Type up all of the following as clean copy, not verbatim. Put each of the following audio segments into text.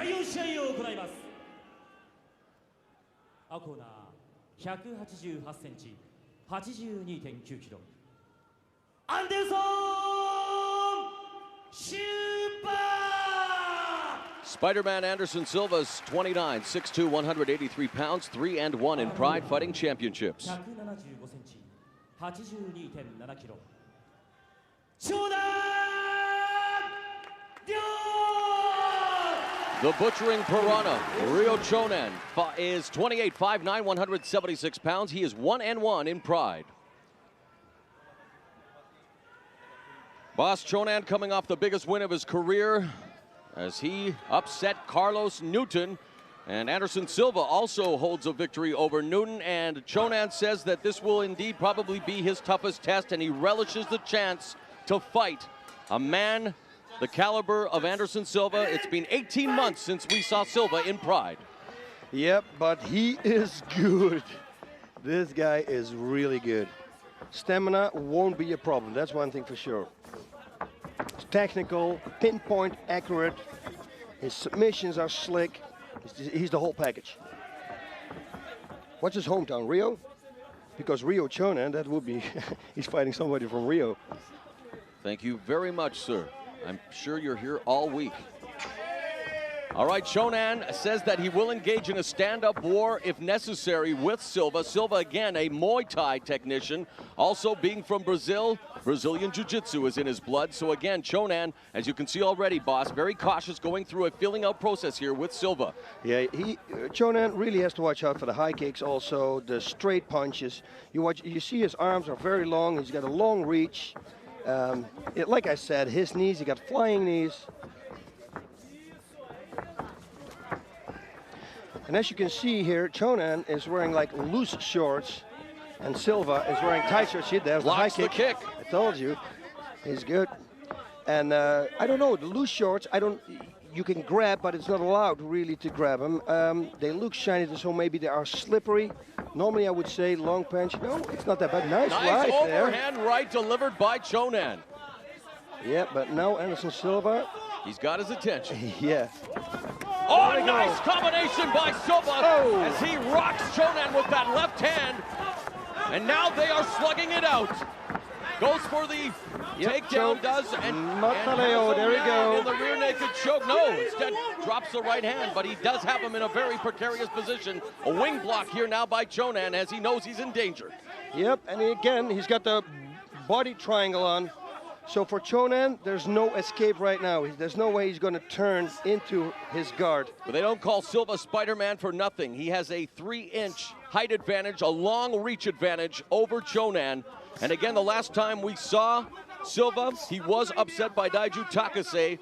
第4試合を行います。青コーナー188センチ、82.9キロ。アンデルソン・シルバー Spider-Man Anderson Silva's 29, 6'2", 183 pounds, 3-1 in Pride Fighting Championships. 175センチ、82.7キロ。Chonan The butchering piranha, Ryo Chonan, is 28, 5'9", 176 pounds. He is 1-1 in Pride. Boss Chonan coming off the biggest win of his career as he upset Carlos Newton. And Anderson Silva also holds a victory over Newton. And Chonan says that this will indeed probably be his toughest test, and he relishes the chance to fight a man the caliber of Anderson Silva. It's been 18 months since we saw Silva in Pride. Yep, but he is good. This guy is really good. Stamina won't be a problem, that's one thing for sure. It's technical, pinpoint accurate. His submissions are slick. He's the whole package. What's his hometown, Rio? Because Ryo Chonan, that would be, he's fighting somebody from Rio. Thank you very much, sir. I'm sure you're here all week. All right, Chonan says that he will engage in a stand-up war if necessary with Silva. Silva, again, a Muay Thai technician. Also being from Brazil, Brazilian Jiu-Jitsu is in his blood. So again, Chonan, as you can see already, boss, very cautious going through a feeling-out process here with Silva. Yeah, Chonan really has to watch out for the high kicks also, the straight punches. You see his arms are very long. He's got a long reach. Like I said, his knees, he got flying knees. And as you can see here, Chonan is wearing like loose shorts, and Silva is wearing tight shorts. See, there's the high kick. The kick. I told you, he's good. And I don't know, the loose shorts, you can grab, but it's not allowed really to grab them. They look shiny, so maybe they are slippery. Normally I would say long punch. No, it's not that bad. Nice right overhand there. right delivered by Chonan. Yeah, but now Anderson Silva. He's got his attention. Yeah. Oh, nice combination by Silva as he rocks Chonan with that left hand. And now they are slugging it out. Goes for the takedown, and Mataleo, there we go. In the rear naked choke. No, instead drops the right hand, but he does have him in a very precarious position. A wing block here now by Chonan as he knows he's in danger. Yep, and again, he's got the body triangle on. So for Chonan, there's no escape right now. There's no way he's going to turn into his guard. But they don't call Silva Spider-Man for nothing. He has a 3-inch height advantage, a long reach advantage over Chonan. And again, the last time we saw Silva, he was upset by Daiju Takase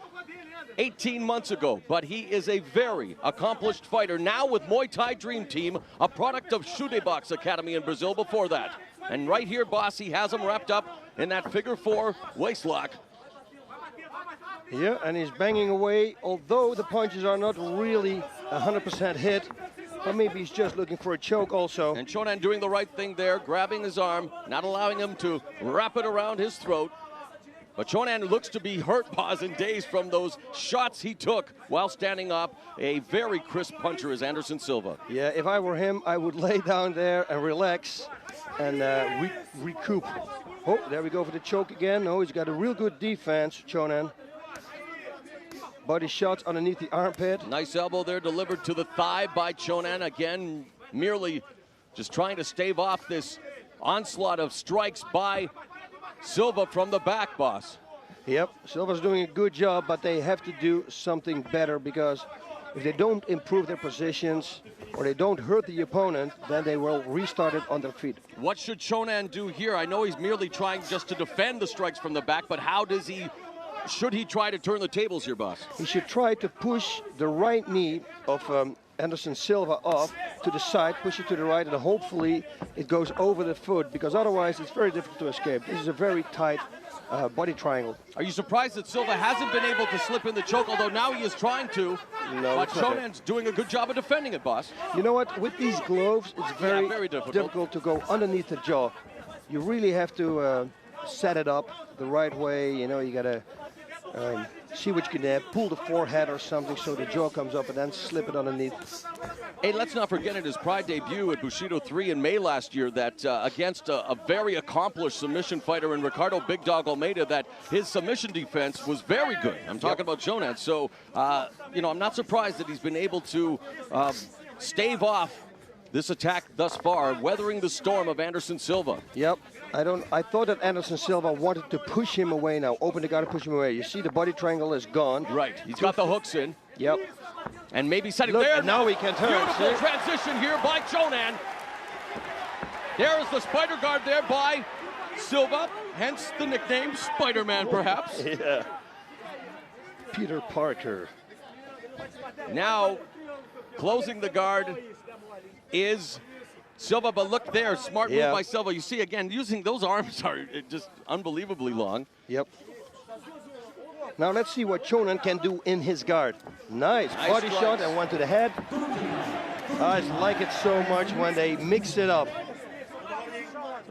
18 months ago. But he is a very accomplished fighter. Now with Muay Thai Dream Team, a product of Shudebox Academy in Brazil before that. And right here, boss, he has him wrapped up in that figure-4 waist lock. Yeah, and he's banging away, although the punches are not really 100% hit. But maybe he's just looking for a choke also. And Chonan doing the right thing there, grabbing his arm, not allowing him to wrap it around his throat. But Chonan looks to be hurt, boss, in days from those shots he took while standing up. A very crisp puncher is Anderson Silva. Yeah, if I were him, I would lay down there and relax and recoup. Oh, there we go for the choke again. No, he's got a real good defense, Chonan. Body shots underneath the armpit. Nice elbow there delivered to the thigh by Chonan. Again, merely just trying to stave off this onslaught of strikes by Silva from the back, boss. Yep, Silva's doing a good job, but they have to do something better, because if they don't improve their positions or they don't hurt the opponent, then they will restart it on their feet. What should Chonan do here? I know he's merely trying just to defend the strikes from the back, but how does he, should he try to turn the tables here, boss? He should try to push the right knee of Anderson Silva off to the side, push it to the right, and hopefully it goes over the foot, because otherwise it's very difficult to escape. This is a very tight body triangle. Are you surprised that Silva hasn't been able to slip in the choke, although now he is trying to? No, but Chonan's doing a good job of defending it, boss. You know what? With these gloves, it's very difficult to go underneath the jaw. You really have to set it up the right way. You know, you gotta See what you can pull the forehead or something so the jaw comes up and then slip it underneath. Hey, let's not forget at his Pride debut at Bushido 3 in May last year that against a very accomplished submission fighter in Ricardo Big Dog Almeida, that his submission defense was very good. I'm talking about Chonan. So, you know, I'm not surprised that he's been able to stave off this attack thus far, weathering the storm of Anderson Silva. Yep. I thought that Anderson Silva wanted to push him away now. Open the guard to push him away. You see the body triangle is gone. Right. He's got the hooks in. Yep. And maybe setting Look, there. and now he can turn. Beautiful See? transition here by Chonan. There is the spider guard there by Silva, hence the nickname Spider-Man, perhaps. Yeah. Peter Parker. Now, closing the guard is Silva, but look there, smart move by Silva. You see, again, using those arms are just unbelievably long. Yep. Now let's see what Chonan can do in his guard. Nice body shot and one to the head. I like it so much when they mix it up.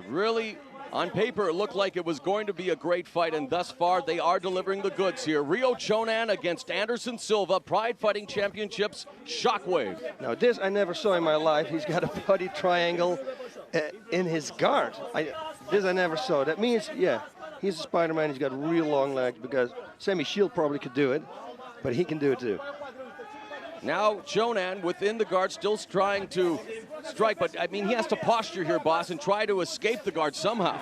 Really, on paper, it looked like it was going to be a great fight, and thus far, they are delivering the goods here. Ryo Chonan against Anderson Silva, Pride Fighting Championships, Shockwave. Now this I never saw in my life. He's got a body triangle in his guard. This I never saw. That means, yeah, he's a Spider-Man. He's got real long legs because Sammy Shield probably could do it, but he can do it too. Now Chonan within the guard, still trying to strike, but I mean, he has to posture here, boss, and try to escape the guard somehow.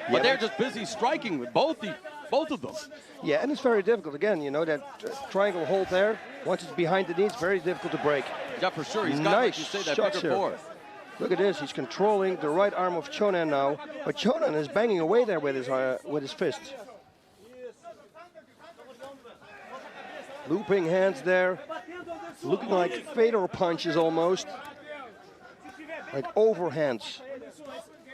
But they're just busy striking with both of them. Yeah, and it's very difficult. Again, you know, that triangle hold there, once it's behind the knee, it's very difficult to break. Yeah, for sure. He's got, nice like you say, that shots bigger here. force. Look at this. He's controlling the right arm of Chonan now, but Chonan is banging away there with his fists. Looping hands there, looking like fader punches almost, like overhands.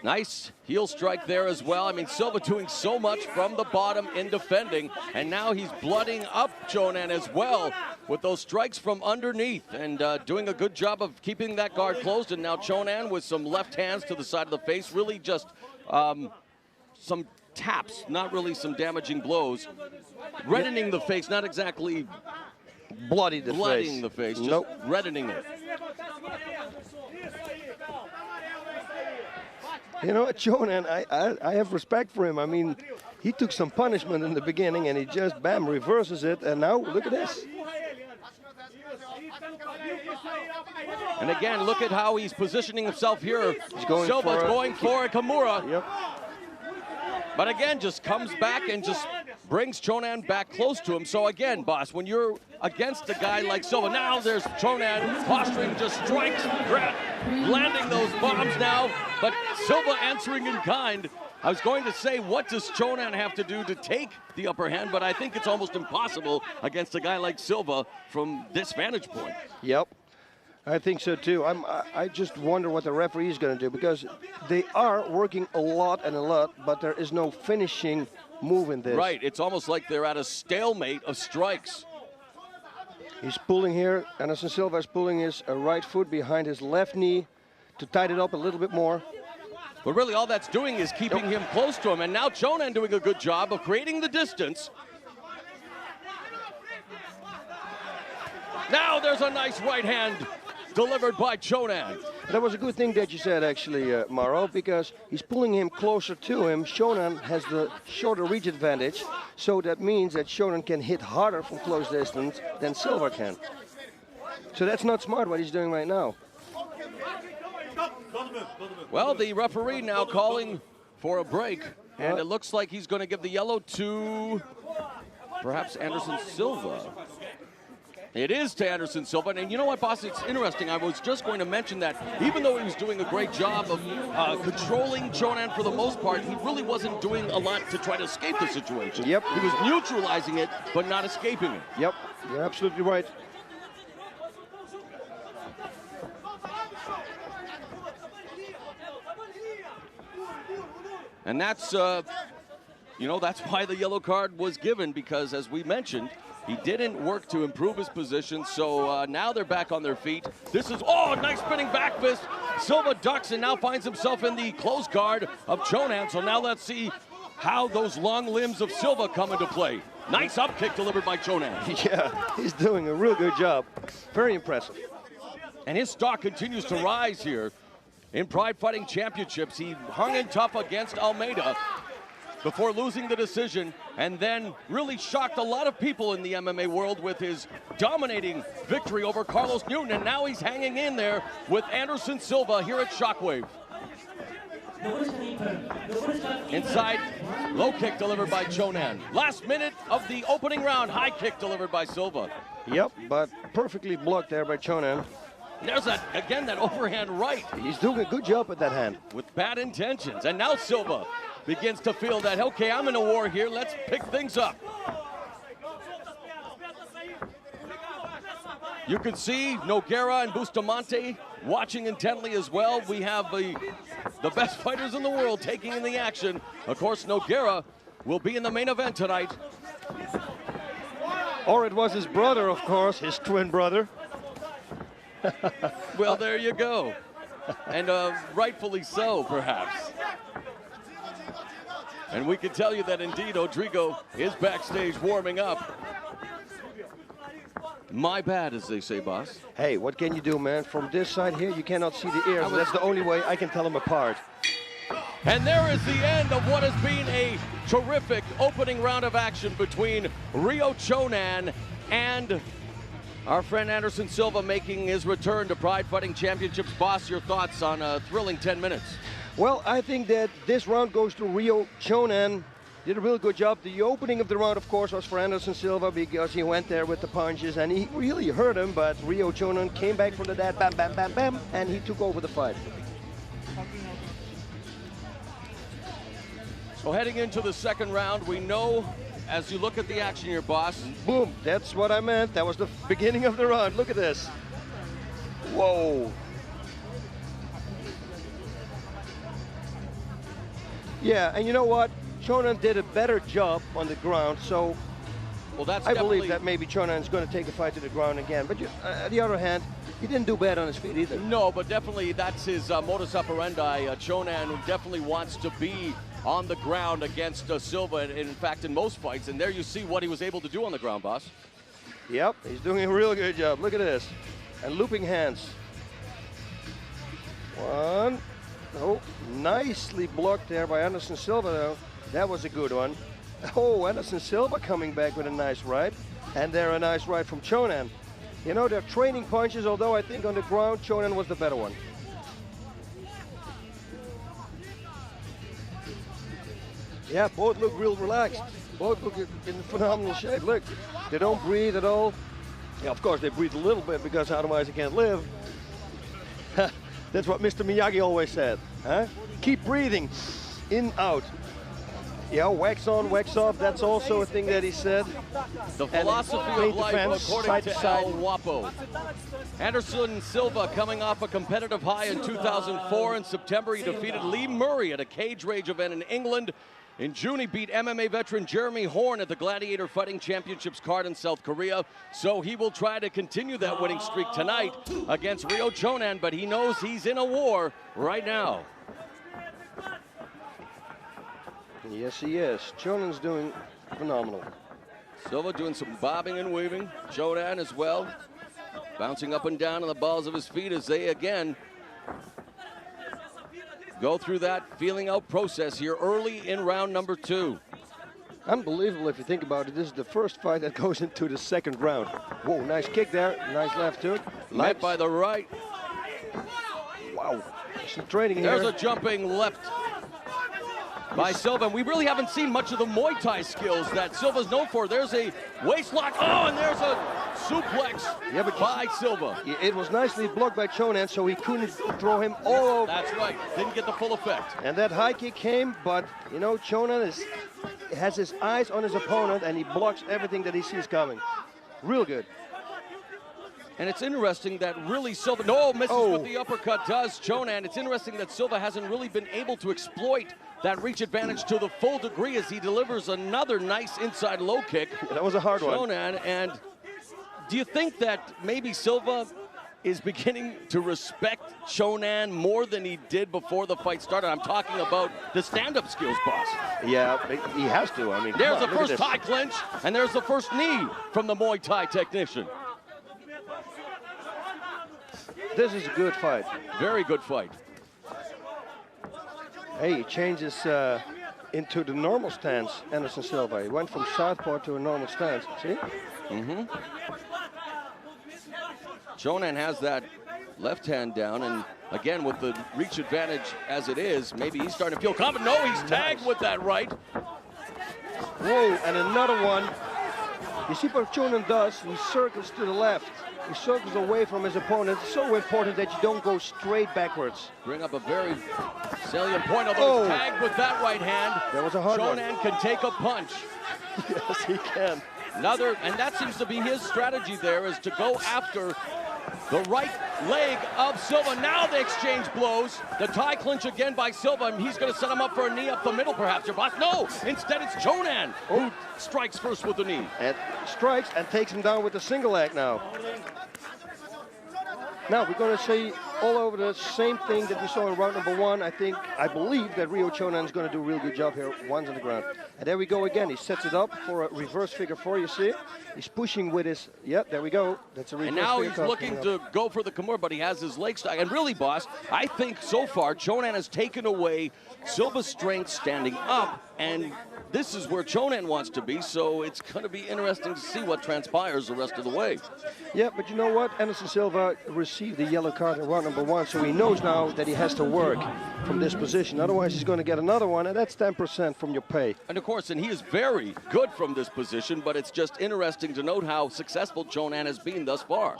Nice heel strike there as well. I mean, Silva doing so much from the bottom in defending, and now he's blooding up Chonan as well with those strikes from underneath, and doing a good job of keeping that guard closed. And now Chonan with some left hands to the side of the face, really just some taps, not really some damaging blows. Reddening the face, not exactly blooding the face, just reddening it. You know, Chonan, I have respect for him. I mean, he took some punishment in the beginning and he just, bam, reverses it. And now, look at this. And again, look at how he's positioning himself here. Silva's going for a Kimura. Yep. But again, just comes back and just brings Chonan back close to him. So again, boss, when you're against a guy like Silva, now there's Chonan posturing, just strikes, landing those bombs now, but Silva answering in kind. I was going to say, what does Chonan have to do to take the upper hand, but I think it's almost impossible against a guy like Silva from this vantage point. Yep. I think so too. I just wonder what the referee is going to do, because they are working a lot, but there is no finishing move in this. Right, it's almost like they're at a stalemate of strikes. He's pulling here. Anderson Silva is pulling his right foot behind his left knee to tighten it up a little bit more. But really all that's doing is keeping him close to him, and now Chonan doing a good job of creating the distance. Now there's a nice right hand delivered by Chonan. That was a good thing that you said, actually, Mauro, because he's pulling him closer to him. Chonan has the shorter reach advantage, so that means that Chonan can hit harder from close distance than Silva can. So that's not smart what he's doing right now. Well, the referee now calling for a break, and it looks like he's going to give the yellow to perhaps Anderson Silva. It is to Anderson Silva, and you know what, boss, it's interesting. I was just going to mention that even though he was doing a great job of controlling Chonan for the most part, he really wasn't doing a lot to try to escape the situation. Yep. He was neutralizing it, but not escaping it. Yep, you're absolutely right. And that's, you know, that's why the yellow card was given, because as we mentioned, he didn't work to improve his position, so now they're back on their feet. This is, nice spinning back fist. Silva ducks and now finds himself in the close guard of Chonan. So now let's see how those long limbs of Silva come into play. Nice up kick delivered by Chonan. Yeah, he's doing a real good job. Very impressive. And his stock continues to rise here in Pride Fighting Championships. He hung in tough against Almeida before losing the decision, and then really shocked a lot of people in the MMA world with his dominating victory over Carlos Newton. And now he's hanging in there with Anderson Silva here at Shockwave. Inside, low kick delivered by Chonan. Last minute of the opening round, high kick delivered by Silva. Yep, but perfectly blocked there by Chonan. There's that, again, that overhand right. He's doing a good job at that hand. With bad intentions. And now Silva begins to feel that, okay, I'm in a war here, let's pick things up. You can see Nogueira and Bustamante watching intently as well. We have the best fighters in the world taking in the action. Of course, Nogueira will be in the main event tonight. Or it was his brother, of course, his twin brother. Well, there you go. And rightfully so, perhaps. And we can tell you that indeed Rodrigo is backstage warming up. My bad, as they say, boss. Hey, what can you do, man? From this side here, you cannot see the ears. That's the only way I can tell them apart. And there is the end of what has been a terrific opening round of action between Ryo Chonan and our friend Anderson Silva, making his return to Pride Fighting Championships. Boss, your thoughts on a thrilling 10 minutes? Well, I think that this round goes to Ryo Chonan. Did a real good job. The opening of the round, of course, was for Anderson Silva because he went there with the punches and he really hurt him, but Ryo Chonan came back from the dead, bam, bam, bam, bam, and he took over the fight. So heading into the second round, we know, as you look at the action here, boss. Boom, that's what I meant. That was the beginning of the round. Look at this. Whoa. Yeah, and you know what? Chonan did a better job on the ground, so well, that's I believe that maybe Chonan is going to take the fight to the ground again. But on the other hand, he didn't do bad on his feet either. No, but definitely that's his modus operandi. Chonan definitely wants to be on the ground against Silva, and in fact, in most fights. And there you see what he was able to do on the ground, boss. Yep, he's doing a real good job. Look at this. And looping hands. One. Oh, nicely blocked there by Anderson Silva, though. That was a good one. Oh, Anderson Silva coming back with a nice right. And there a nice right from Chonan. You know, they're training punches, although I think on the ground, Chonan was the better one. Yeah, both look real relaxed. Both look in phenomenal shape. Look, they don't breathe at all. Yeah, of course, they breathe a little bit because otherwise they can't live. That's what Mr. Miyagi always said. Huh? Keep breathing. In, out. Yeah, wax on, wax off. That's also a thing that he said. The philosophy of life, according to El Guapo. Anderson Silva coming off a competitive high in 2004. In September, he defeated Lee Murray at a cage rage event in England. In June, he beat MMA veteran Jeremy Horn at the Gladiator Fighting Championships card in South Korea. So he will try to continue that winning streak tonight against Ryo Chonan, but he knows he's in a war right now. Yes, he is. Chonan's doing phenomenal. Silva doing some bobbing and weaving. Chonan as well, bouncing up and down on the balls of his feet as they again go through that feeling out process here early in round number 2. Unbelievable if you think about it. This is the first fight that goes into the second round. Whoa, nice kick there. Nice left hook. Met by the right. Wow. Some training here. There's a jumping left by Silva. And we really haven't seen much of the Muay Thai skills that Silva's known for. There's a waist lock. Oh, and there's a suplex by Silva. It was nicely blocked by Chonan, so he couldn't throw him all over. That's right. Didn't get the full effect. And that high kick came, but, you know, Chonan has his eyes on his opponent, and he blocks everything that he sees coming. Real good. And it's interesting that really Silva, misses with the uppercut, does Chonan. It's interesting that Silva hasn't really been able to exploit that reach advantage to the full degree as he delivers another nice inside low kick. That was a hard one. Chonan, and do you think that maybe Silva is beginning to respect Chonan more than he did before the fight started. I'm talking about the stand-up skills, boss. Yeah, he has to. I mean, there's come the on, first tie clinch, and there's the first knee from the Muay Thai technician. This is a good fight. Very good fight. Hey, he changes into the normal stance, Anderson Silva. He went from southpaw to a normal stance. See? Mm-hmm. Chonan has that left hand down, and again, with the reach advantage as it is, maybe he's starting to feel confident. No, he's tagged with that right. Whoa, and another one. You see what Chonan does? He circles to the left. He circles away from his opponent. It's so important that you don't go straight backwards. Bring up a very salient point, although he's tagged with that right hand. That was a hard one. Chonan can take a punch. Yes, he can. Another, and that seems to be his strategy there, is to go after the right leg of Silva. Now they exchange blows. The tie clinch again by Silva, and he's going to set him up for a knee up the middle, perhaps, your boss. No, instead it's Chonan who strikes first with the knee. And strikes and takes him down with a single leg now. Now we're going to see all over the same thing that we saw in round number one. I believe that Ryo Chonan is going to do a real good job here once on the ground. And there we go again. He sets it up for a reverse figure four, you see. He's pushing with his, there we go. That's a reverse And now figure he's four looking to go for the Kimura, but he has his leg stuck. And really, boss, I think so far Chonan has taken away Silva's strength standing up, and this is where Chonan wants to be, so it's going to be interesting to see what transpires the rest of the way. Yeah, but you know what? Anderson Silva received the yellow card in round number one, so he knows now that he has to work from this position. Otherwise, he's going to get another one, and that's 10% from your pay. And of course, and he is very good from this position, but it's just interesting to note how successful Chonan has been thus far.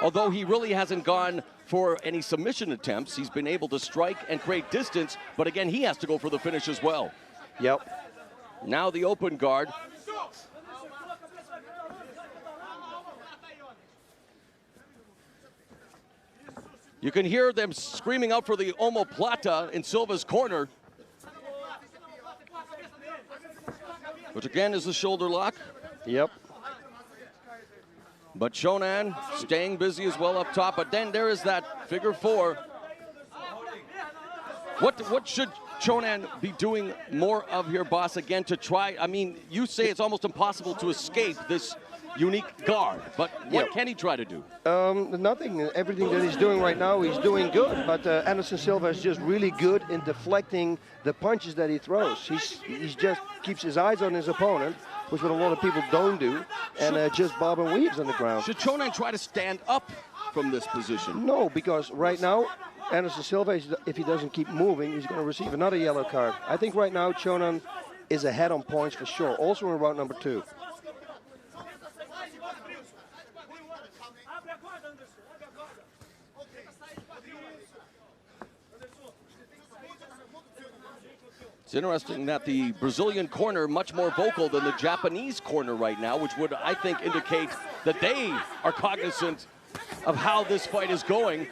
Although he really hasn't gone for any submission attempts, he's been able to strike and create distance, but again, he has to go for the finish as well. Yep. Now the open guard. You can hear them screaming out for the omoplata in Silva's corner, which again is the shoulder lock. Yep. But Chonan staying busy as well up top. But then there is that figure four. What should Chonan be doing more of here, boss, again to try? I mean, you say it's almost impossible to escape this unique guard, but what can he try to do? Nothing. Everything that he's doing right now, he's doing good. But Anderson Silva is just really good in deflecting the punches that he throws. He's just keeps his eyes on his opponent, which what a lot of people don't do, and just bob and weaves on the ground. Should Chonan try to stand up from this position? No, because right now, Anderson Silva, if he doesn't keep moving, he's going to receive another yellow card. I think right now, Chonan is ahead on points for sure, also in round number two. It's interesting that the Brazilian corner much more vocal than the Japanese corner right now, which would, I think, indicate that they are cognizant of how this fight is going.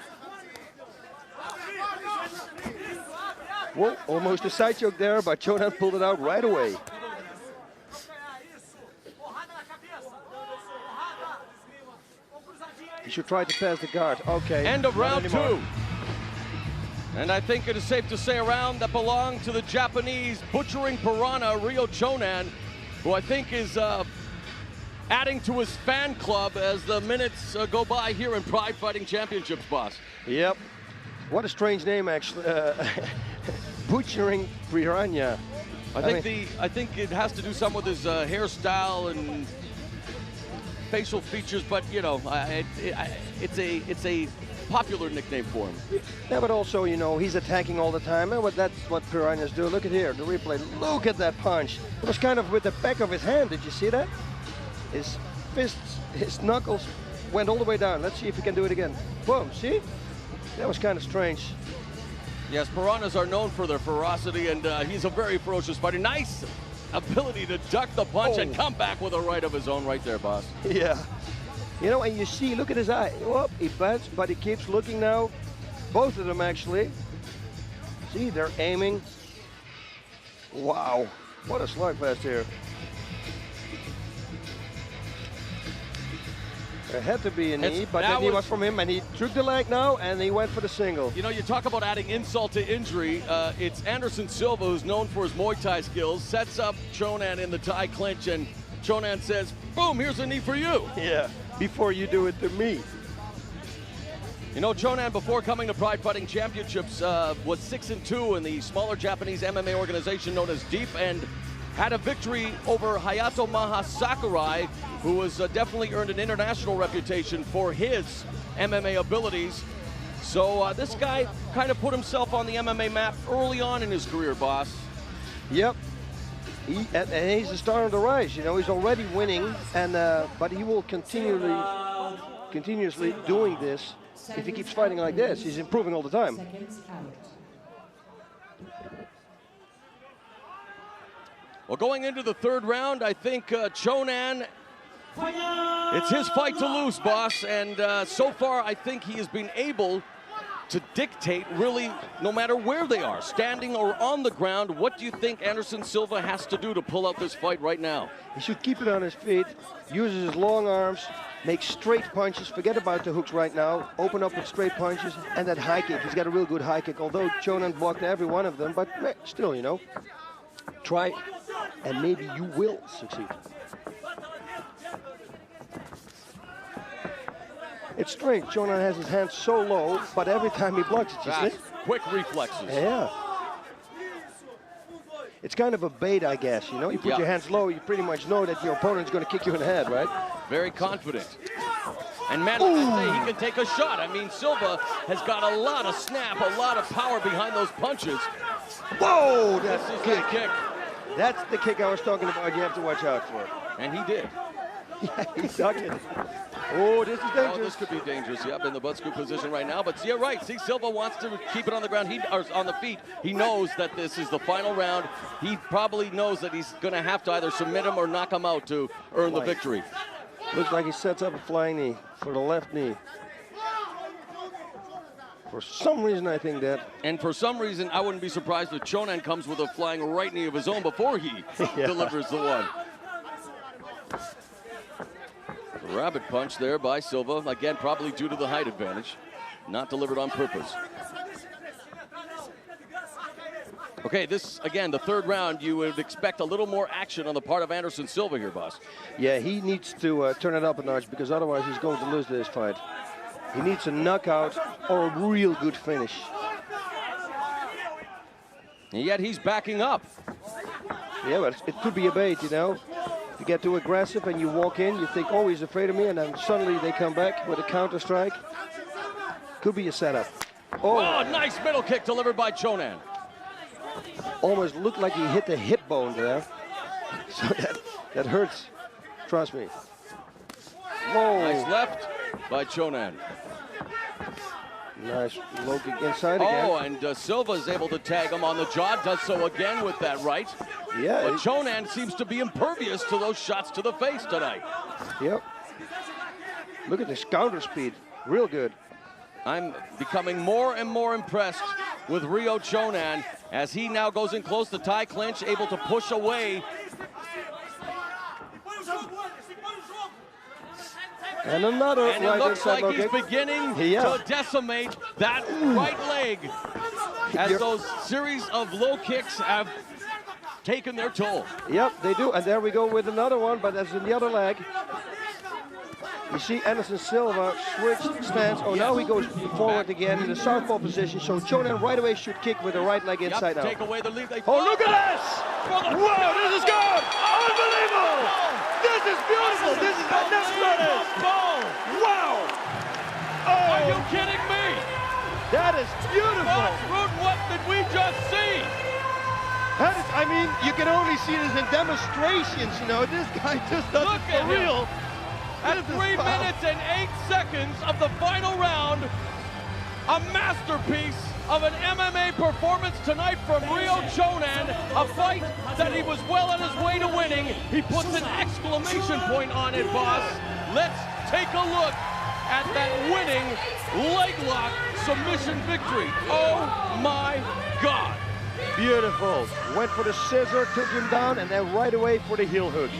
Whoa, almost a side choke there, but Chonan pulled it out right away. He should try to pass the guard. Okay. End of round two. And I think it is safe to say a round that belonged to the Japanese butchering piranha, Ryo Chonan, who I think is adding to his fan club as the minutes go by here in Pride Fighting Championships, boss. Yep. What a strange name, actually. Butchering piranha. I think it has to do some with his hairstyle and facial features, but you know, it's a popular nickname for him. Yeah, but also, you know, he's attacking all the time, and that's what piranhas do. Look at here, the replay. Look at that punch. It was kind of with the back of his hand. Did you see that? His fists, his knuckles went all the way down. Let's see if he can do it again. Boom, see? That was kind of strange. Yes, piranhas are known for their ferocity, and he's a very ferocious fighter. Nice ability to duck the punch and come back with a right of his own right there, boss. Yeah. You know, and you see, look at his eye. Whoop, he bends, but he keeps looking now. Both of them, actually. See, they're aiming. Wow, what a slugfest here. It had to be a knee, but that the knee was- was from him, and he took the leg now, and he went for the single. You know, you talk about adding insult to injury. It's Anderson Silva, who's known for his Muay Thai skills, sets up Chonan in the Thai clinch, and Chonan says, boom, here's a knee for you. Yeah, before you do it to me. You know, Chonan, before coming to Pride Fighting Championships, was 6-2 in the smaller Japanese MMA organization known as Deep, and had a victory over Hayato Maha Sakurai, who has definitely earned an international reputation for his MMA abilities. So this guy kind of put himself on the MMA map early on in his career, boss. Yep. And he's the star of the rise. You know, he's already winning, and but he will continuously doing this. If he keeps fighting like this, he's improving all the time. Well, going into the third round, I think Chonan, it's his fight to lose, boss. And so far, I think he has been able to dictate, really, no matter where they are, standing or on the ground. What do you think Anderson Silva has to do to pull out this fight right now? He should keep it on his feet, uses his long arms, make straight punches, forget about the hooks right now, open up with straight punches, and that high kick. He's got a real good high kick, although Chonan blocked every one of them, but still, you know, try, and maybe you will succeed. It's strange, Chonan has his hands so low, but every time he blocks it, you see? Quick reflexes. Yeah. It's kind of a bait, I guess, you know? You put your hands low, you pretty much know that your opponent's going to kick you in the head, right? Very confident. And man, like I say, he can take a shot. I mean, Silva has got a lot of snap, a lot of power behind those punches. Whoa, that's This is the the kick. That's the kick I was talking about. You have to watch out for. And he did. Yeah, he dug it. Oh, this is Oh, dangerous. this could be dangerous. Yep, in the butt scoop position right now. But you're right. See, Silva wants to keep it on the ground. Or on the feet. He knows that this is the final round. He probably knows that he's going to have to either submit him or knock him out to earn the victory. Looks like he sets up a flying knee for the left knee. For some reason, I think that. And for some reason, I wouldn't be surprised if Chonan comes with a flying right knee of his own before he delivers the one. A rabbit punch there by Silva. Again, probably due to the height advantage. Not delivered on purpose. Okay, this, again, the third round, you would expect a little more action on the part of Anderson Silva here, boss. Yeah, he needs to turn it up a notch because otherwise he's going to lose this fight. He needs a knockout or a real good finish. And yet he's backing up. Yeah, but it could be a bait, you know. You get too aggressive and you walk in, you think, oh, he's afraid of me, and then suddenly they come back with a counter strike. Could be a setup. Oh, nice middle kick delivered by Chonan. Almost looked like he hit the hip bone there. So that hurts. Trust me. Whoa. Nice left by Chonan. Nice low kick inside again. Oh, and Silva is able to tag him on the jaw. Does so again with that right. Yeah. But Chonan seems to be impervious to those shots to the face tonight. Yep. Look at this counter speed. Real good. I'm becoming more and more impressed with Ryo Chonan as he now goes in close to Thai clinch, able to push away. And another And it right looks inside like low he's kick. beginning Yeah. to decimate that right leg as those series of low kicks have taken their toll. Yep, they do. And there we go with another one, but that's in the other leg. You see Anderson Silva switched stance. Oh, now he goes forward again in the southpaw position. So Chonan right away should kick with the right leg inside out. Take away the lead. Oh, look at this! Whoa, this is good! Unbelievable! This is beautiful! This is the next level! Wow! Are you kidding me? That is beautiful! Rude, what did we just see? That is, I mean, you can only see this in demonstrations, you know. This guy just does Look it at for him. real. At 3 minutes and 8 seconds of the final round, a masterpiece of an MMA performance tonight from Ryo Chonan, a fight that he was well on his way to winning. He puts an exclamation point on it, boss. Let's take a look at that winning leg lock submission victory. Oh my God. Beautiful. Went for the scissor, took him down, and then right away for the heel hook.